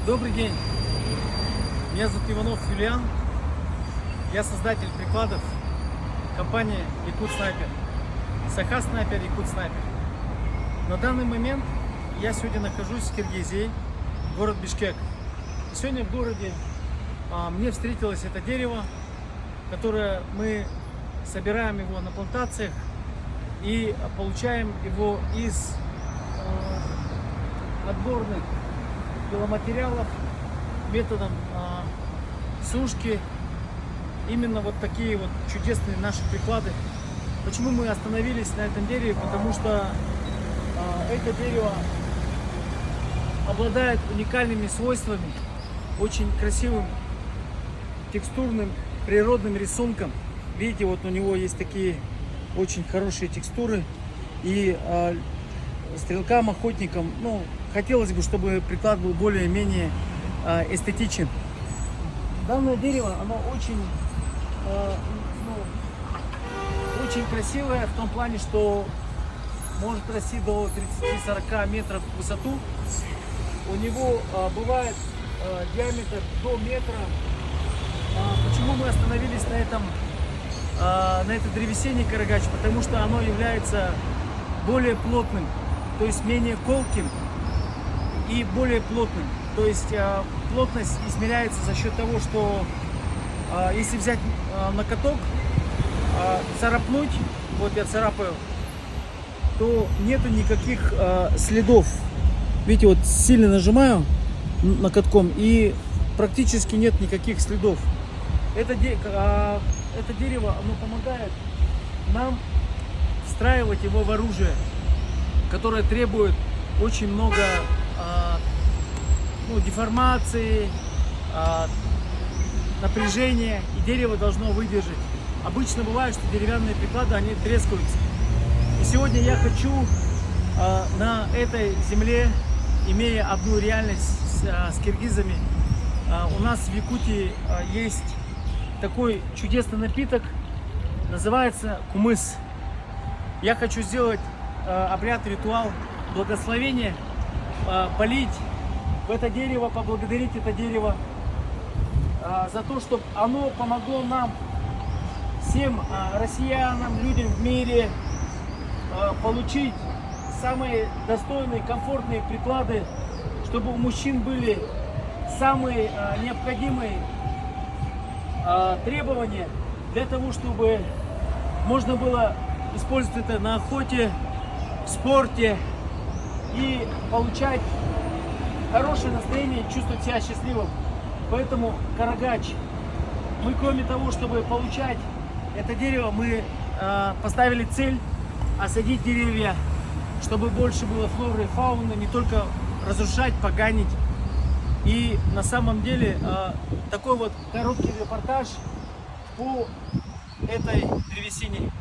Добрый день, меня зовут Иванов Юлиан, я создатель прикладов компании Якут Снайпер, Саха Снайпер, Якут Снайпер. На данный момент я сегодня нахожусь в Киргизии, город Бишкек. И сегодня в городе мне встретилось это дерево, которое мы собираем его на плантациях и получаем его из отборных пиломатериалов методом сушки. Именно вот такие вот чудесные наши приклады. Почему мы остановились на этом дереве? Потому что это дерево обладает уникальными свойствами, очень красивым текстурным природным рисунком. Видите, вот у него есть такие очень хорошие текстуры. И стрелкам, охотникам, хотелось бы, чтобы приклад был более-менее эстетичен. Данное дерево, оно очень красивое в том плане, что может расти до 30-40 метров в высоту. У него бывает диаметр до метра. Почему мы остановились на этой древесине карагач? Потому что оно является более плотным, то есть менее колким и более плотным. То есть плотность измеряется за счет того, что если взять на каток, царапнуть, вот я царапаю, то нету никаких следов. Видите, вот сильно нажимаю на катком и практически нет никаких следов. Это дерево, оно помогает нам встраивать его в оружие, которое требует очень много деформации, напряжения, и дерево должно выдержать. Обычно бывает, что деревянные приклады, они трескаются. И сегодня я хочу на этой земле, имея одну реальность с киргизами, у нас в Якутии есть такой чудесный напиток, называется кумыс. Я хочу сделать обряд, ритуал благословения, полить в это дерево, поблагодарить это дерево за то, чтобы оно помогло нам, всем россиянам, людям в мире, получить самые достойные, комфортные приклады, чтобы у мужчин были самые необходимые требования для того, чтобы можно было использовать это на охоте, в спорте и получать хорошее настроение, чувствовать себя счастливым. Поэтому карагач, мы кроме того, чтобы получать это дерево, мы поставили цель осадить деревья, чтобы больше было флоры и фауны, не только разрушать, поганить. И на самом деле такой вот короткий репортаж по этой древесине.